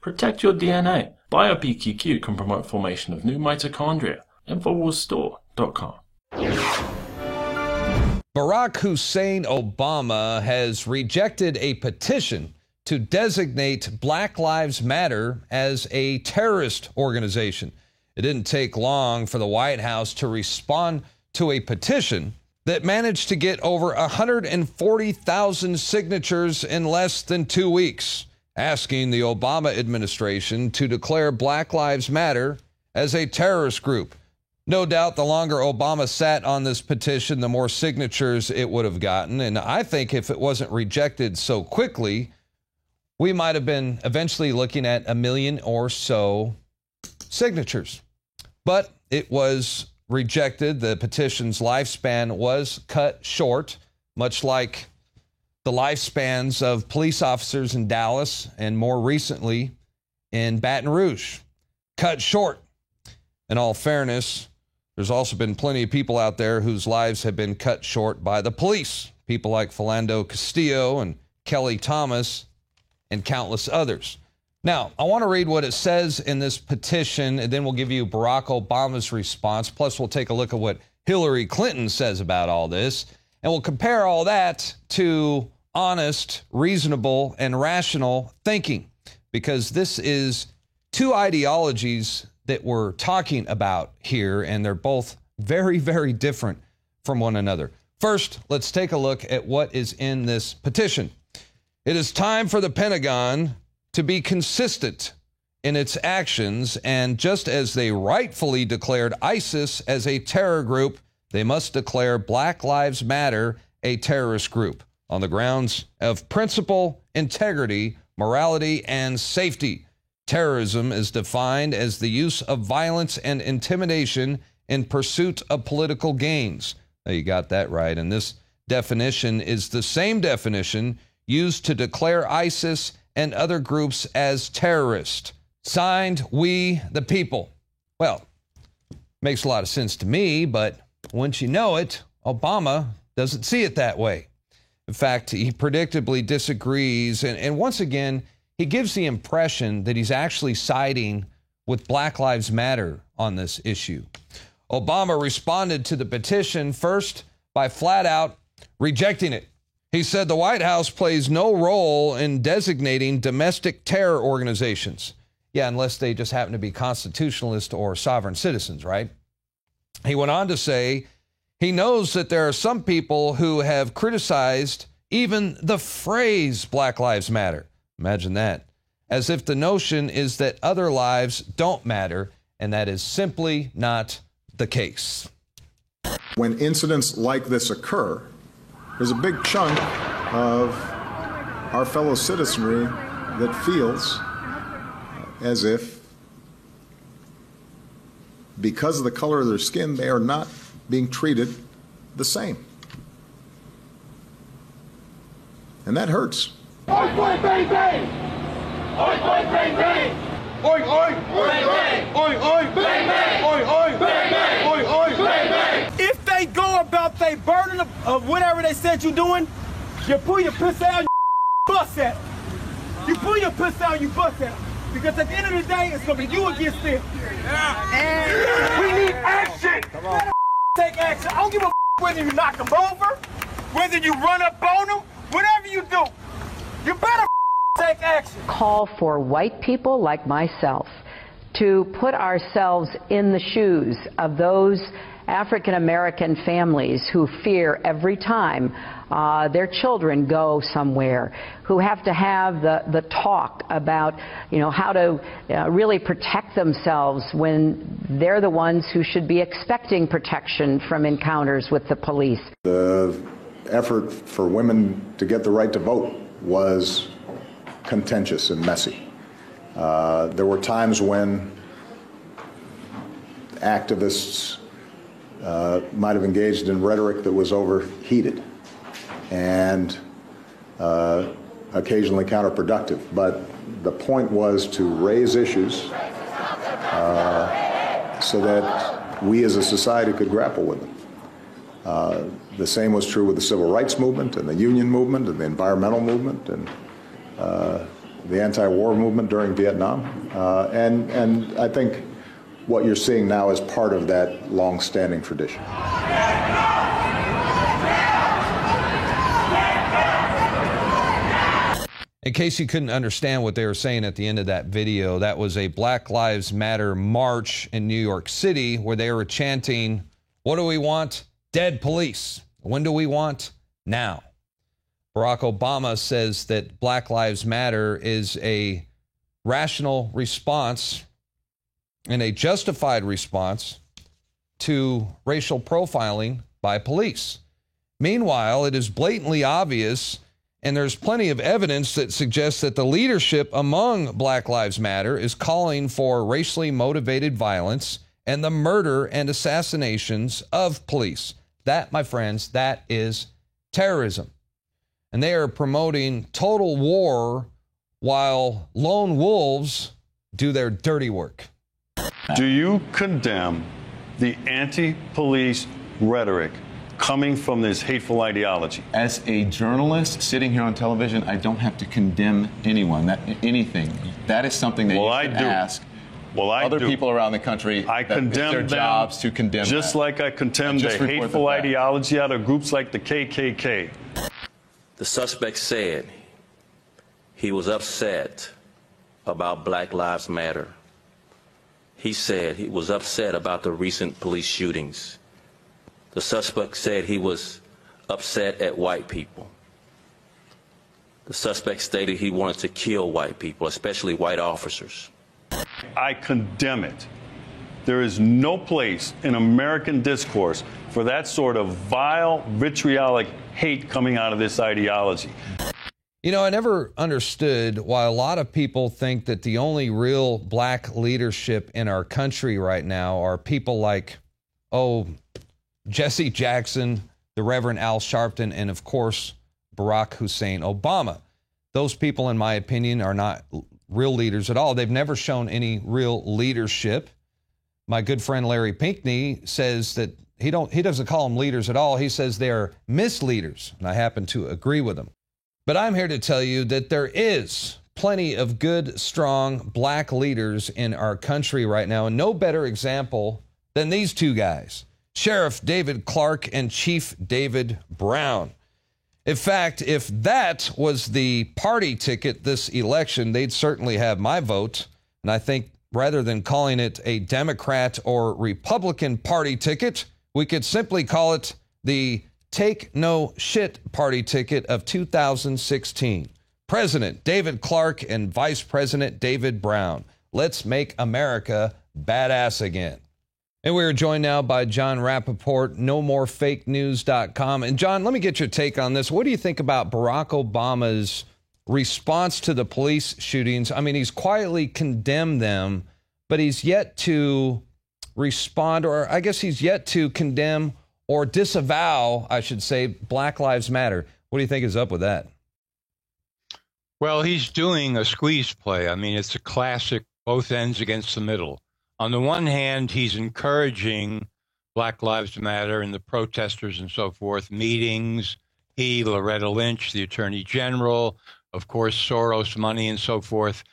Protect your DNA. BioPQQ can promote formation of new mitochondria. InfoWarsStore.com. Barack Hussein Obama has rejected a petition to designate Black Lives Matter as a terrorist organization. It didn't take long for the White House to respond to a petition that managed to get over 140,000 signatures in less than 2 weeks, asking the Obama administration to declare Black Lives Matter as a terrorist group. No doubt the longer Obama sat on this petition, the more signatures it would have gotten. And I think if it wasn't rejected so quickly, we might have been eventually looking at 1 million or so signatures. But it was rejected. The petition's lifespan was cut short, much like the lifespans of police officers in Dallas and more recently in Baton Rouge. Cut short. In all fairness, there's also been plenty of people out there whose lives have been cut short by the police. People like Philando Castillo and Kelly Thomas and countless others. Now, I want to read what it says in this petition, and then we'll give you Barack Obama's response. Plus, we'll take a look at what Hillary Clinton says about all this. And we'll compare all that to honest, reasonable, and rational thinking. Because this is two ideologies that we're talking about here, and they're both very, very different from one another. First, let's take a look at what is in this petition. It is time for the Pentagon to be consistent in its actions, and just as they rightfully declared ISIS as a terror group, they must declare Black Lives Matter a terrorist group on the grounds of principle, integrity, morality, and safety. Terrorism is defined as the use of violence and intimidation in pursuit of political gains. Now, you got that right. And this definition is the same definition used to declare ISIS and other groups as terrorists. Signed, we the people. Well, makes a lot of sense to me, but once you know it, Obama doesn't see it that way. In fact, he predictably disagrees, and once again, he gives the impression that he's actually siding with Black Lives Matter on this issue. Obama responded to the petition first by flat out rejecting it. He said the White House plays no role in designating domestic terror organizations. Yeah, unless they just happen to be constitutionalist or sovereign citizens, right? He went on to say he knows that there are some people who have criticized even the phrase Black Lives Matter. Imagine that. As if the notion is that other lives don't matter, and that is simply not the case. When incidents like this occur, there's a big chunk of our fellow citizenry that feels as if, because of the color of their skin, they are not being treated the same. And that hurts. Oink, oink, bang, bang! Oink, oink, bang, bang! Oink, oink, bang, bang! Oink, oink, bang, bang! Oink, oink, bang, bang! Oink, oink, bang, bang! If they go about their burden of whatever they said you're doing, you pull your piss out, you bust at it. You pull your piss out, you bust at it. Because at the end of the day, it's going to be you against them. And we need action! Let take action. I don't give a whether you knock them over, whether you run up on them, whatever you do. You better take action. Call for white people like myself to put ourselves in the shoes of those African-American families who fear every time their children go somewhere, who have to have the talk about, how to really protect themselves when they're the ones who should be expecting protection from encounters with the police. The effort for women to get the right to vote was contentious and messy. There were times when activists might have engaged in rhetoric that was overheated and occasionally counterproductive. But the point was to raise issues so that we as a society could grapple with them. The same was true with the civil rights movement and the union movement and the environmental movement. And the anti-war movement during Vietnam. And I think what you're seeing now is part of that long-standing tradition. In case you couldn't understand what they were saying at the end of that video, that was a Black Lives Matter march in New York City where they were chanting, "What do we want? Dead police. When do we want? Now." Barack Obama says that Black Lives Matter is a rational response and a justified response to racial profiling by police. Meanwhile, it is blatantly obvious, and there's plenty of evidence that suggests that the leadership among Black Lives Matter is calling for racially motivated violence and the murder and assassinations of police. That, my friends, that is terrorism. And they are promoting total war while lone wolves do their dirty work. Do you condemn the anti-police rhetoric coming from this hateful ideology? As a journalist sitting here on television, I don't have to condemn anyone, anything. That is something that you should ask other people around the country. I condemn their jobs to condemn just that. Like I condemn the hateful ideology out of groups like the KKK. The suspect said he was upset about Black Lives Matter. He said he was upset about the recent police shootings. The suspect said he was upset at white people. The suspect stated he wanted to kill white people, especially white officers. I condemn it. There is no place in American discourse for that sort of vile, vitriolic hate coming out of this ideology. You know, I never understood why a lot of people think that the only real black leadership in our country right now are people like, Jesse Jackson, the Reverend Al Sharpton, and of course, Barack Hussein Obama. Those people, in my opinion, are not real leaders at all. They've never shown any real leadership. My good friend Larry Pinckney says that he doesn't call them leaders at all. He says they're misleaders, and I happen to agree with him. But I'm here to tell you that there is plenty of good, strong black leaders in our country right now, and no better example than these two guys, Sheriff David Clarke and Chief David Brown. In fact, if that was the party ticket this election, they'd certainly have my vote. And I think rather than calling it a Democrat or Republican party ticket, we could simply call it the Take No Shit party ticket of 2016. President David Clarke and Vice President David Brown. Let's make America badass again. And we are joined now by John Rappaport, NoMoreFakeNews.com. And John, let me get your take on this. What do you think about Barack Obama's response to the police shootings? I mean, he's quietly condemned them, but he's yet to respond, or I guess he's yet to condemn or disavow, I should say, Black Lives Matter. What do you think is up with that? Well, he's doing a squeeze play. I mean, it's a classic both ends against the middle. On the one hand, he's encouraging Black Lives Matter and the protesters and so forth, meetings. He, Loretta Lynch, the Attorney General, of course, Soros money and so forth.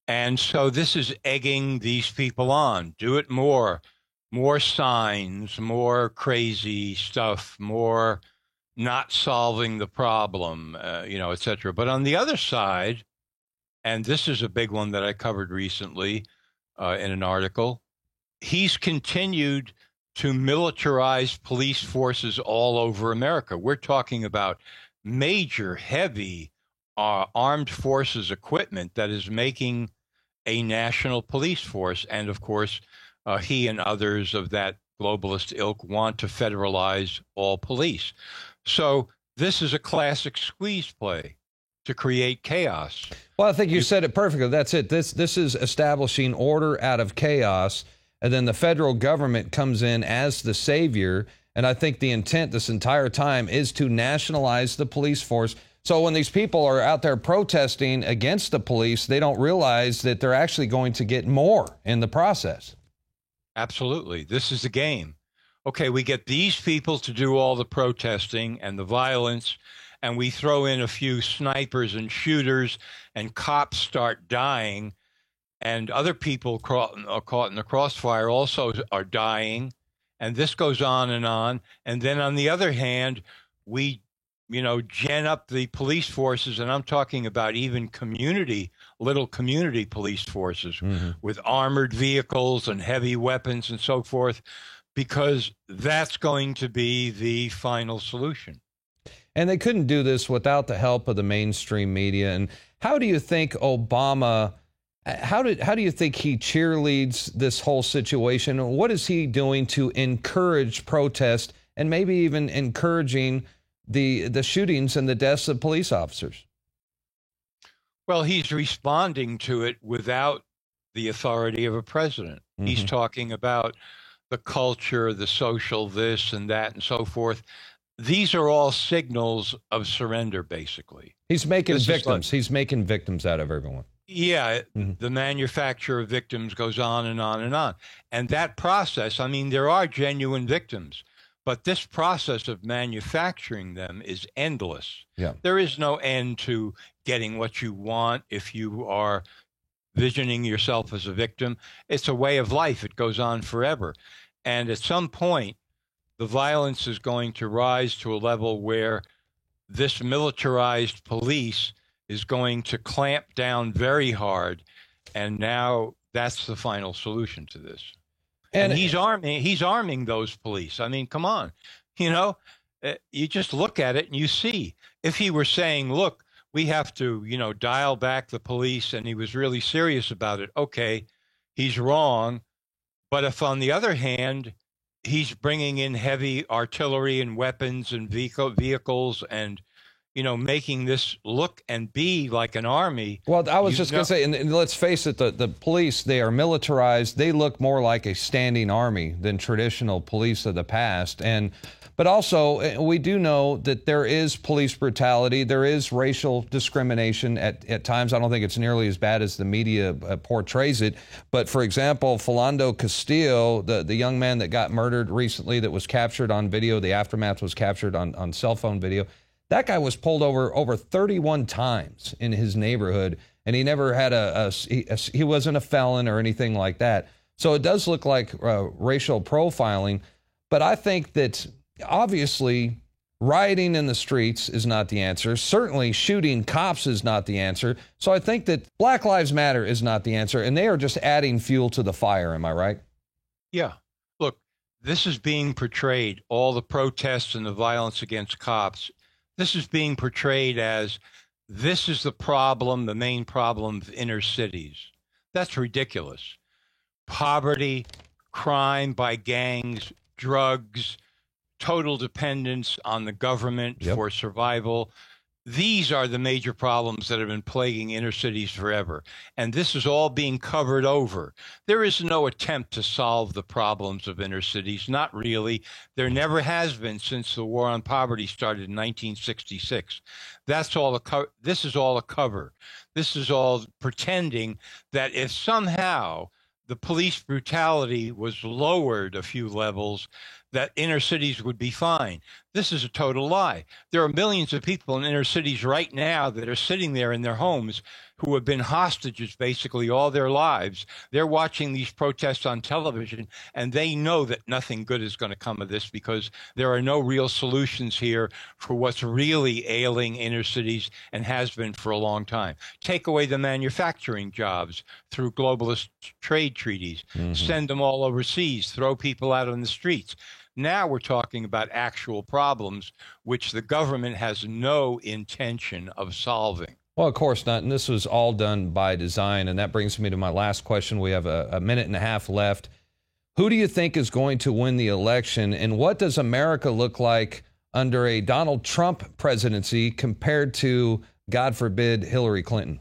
And so this is egging these people on. Do it more. More signs, more crazy stuff, more not solving the problem, et cetera. But on the other side, and this is a big one that I covered recently in an article, he's continued to militarize police forces all over America. We're talking about major, heavy armed forces equipment that is making a national police force. And of course, he and others of that globalist ilk want to federalize all police. So this is a classic squeeze play to create chaos. Well, I think you said it perfectly. That's it. This is establishing order out of chaos, and then the federal government comes in as the savior. And I think the intent this entire time is to nationalize the police force. So when these people are out there protesting against the police, they don't realize that they're actually going to get more in the process. Absolutely. This is a game. Okay, we get these people to do all the protesting and the violence, and we throw in a few snipers and shooters, and cops start dying, and other people caught in the crossfire also are dying, and this goes on. And then on the other hand, we, gen up the police forces, and I'm talking about even little community police forces with armored vehicles and heavy weapons and so forth, because that's going to be the final solution. And they couldn't do this without the help of the mainstream media. And how do you think Obama, how do you think he cheerleads this whole situation? What is he doing to encourage protest and maybe even encouraging the shootings and the deaths of police officers? Well, he's responding to it without the authority of a president. He's talking about the culture, the social this and that and so forth. These are all signals of surrender, basically. He's making victims. He's making victims out of everyone. Yeah, the manufacture of victims goes on and on and on. And that process, I mean, there are genuine victims, but this process of manufacturing them is endless. Yeah. There is no end to getting what you want if you are visioning yourself as a victim. It's a way of life. It goes on forever. And at some point, the violence is going to rise to a level where this militarized police is going to clamp down very hard. And now that's the final solution to this. And he's arming those police. I mean, come on, you just look at it and you see, if he were saying, look, we have to, dial back the police, and he was really serious about it, okay, he's wrong. But if on the other hand, he's bringing in heavy artillery and weapons and vehicles and, making this look and be like an army. Well, I was just going to say, and let's face it, the police, they are militarized. They look more like a standing army than traditional police of the past. But also, we do know that there is police brutality. There is racial discrimination at times. I don't think it's nearly as bad as the media portrays it. But, for example, Philando Castillo, the young man that got murdered recently that was captured on video, the aftermath was captured on cell phone video. That guy was pulled over 31 times in his neighborhood, and he never had he wasn't a felon or anything like that. So it does look like racial profiling. But I think that obviously rioting in the streets is not the answer. Certainly shooting cops is not the answer. So I think that Black Lives Matter is not the answer, and they are just adding fuel to the fire. Am I right? Yeah. Look, this is being portrayed, all the protests and the violence against cops. This is being portrayed as this is the problem, the main problem of inner cities. That's ridiculous. Poverty, crime by gangs, drugs, total dependence on the government for survival. These are the major problems that have been plaguing inner cities forever. And this is all being covered over. There is no attempt to solve the problems of inner cities. Not really. There never has been since the war on poverty started in 1966. That's all this is all a cover. This is all pretending that if somehow the police brutality was lowered a few levels, that inner cities would be fine. This is a total lie. There are millions of people in inner cities right now that are sitting there in their homes who have been hostages basically all their lives. They're watching these protests on television, and they know that nothing good is going to come of this because there are no real solutions here for what's really ailing inner cities and has been for a long time. Take away the manufacturing jobs through globalist trade treaties, send them all overseas, throw people out on the streets. Now we're talking about actual problems which the government has no intention of solving. Well, of course not. And this was all done by design. And that brings me to my last question. We have a minute and a half left. Who do you think is going to win the election? And what does America look like under a Donald Trump presidency compared to, God forbid, Hillary Clinton?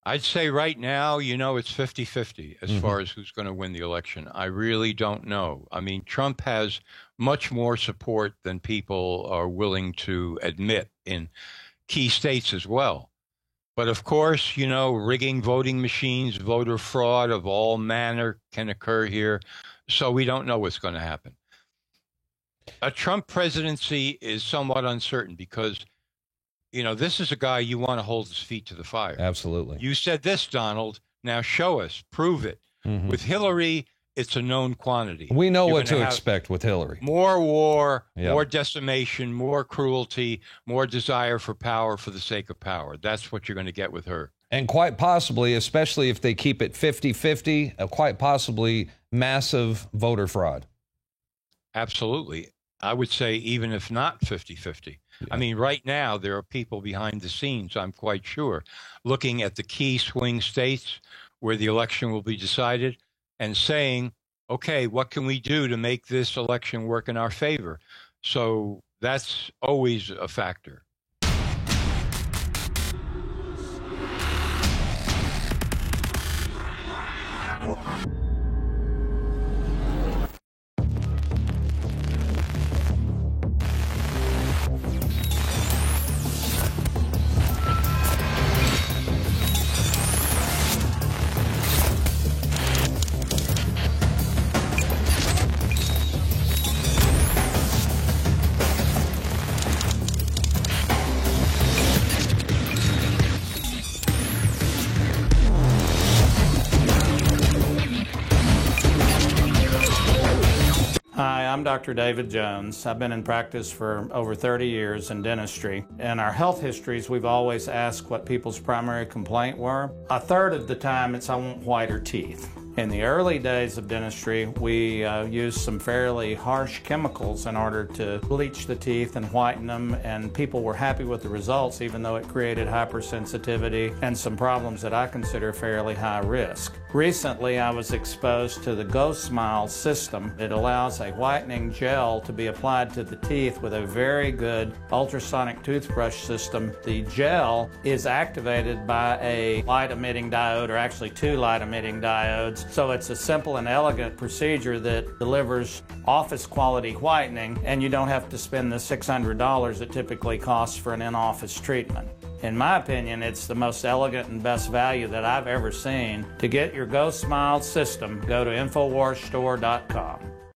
I'd say right now, it's 50-50 as far as who's going to win the election. I really don't know. I mean, Trump has much more support than people are willing to admit in key states as well. But of course, rigging voting machines, voter fraud of all manner can occur here. So we don't know what's going to happen. A Trump presidency is somewhat uncertain because, you know, this is a guy you want to hold his feet to the fire. Absolutely. You said this, Donald. Now show us. Prove it. With Hillary, it's a known quantity. We know what to expect with Hillary. More war, more decimation, more cruelty, more desire for power for the sake of power. That's what you're going to get with her. And quite possibly, especially if they keep it 50-50, quite possibly massive voter fraud. Absolutely. I would say even if not 50-50. Yeah. I mean, right now, there are people behind the scenes, I'm quite sure, looking at the key swing states where the election will be decided and saying, okay, what can we do to make this election work in our favor? So that's always a factor. Hi, I'm Dr. David Jones. I've been in practice for over 30 years in dentistry. In our health histories, we've always asked what people's primary complaint were. A third of the time, it's I want whiter teeth. In the early days of dentistry, we used some fairly harsh chemicals in order to bleach the teeth and whiten them, and people were happy with the results, even though it created hypersensitivity and some problems that I consider fairly high risk. Recently, I was exposed to the GoSmile system. It allows a whitening gel to be applied to the teeth with a very good ultrasonic toothbrush system. The gel is activated by a light-emitting diode, or actually two light-emitting diodes. So it's a simple and elegant procedure that delivers office-quality whitening, and you don't have to spend the $600 it typically costs for an in-office treatment. In my opinion, it's the most elegant and best value that I've ever seen. To get your GoSmile system, go to InfoWarsStore.com.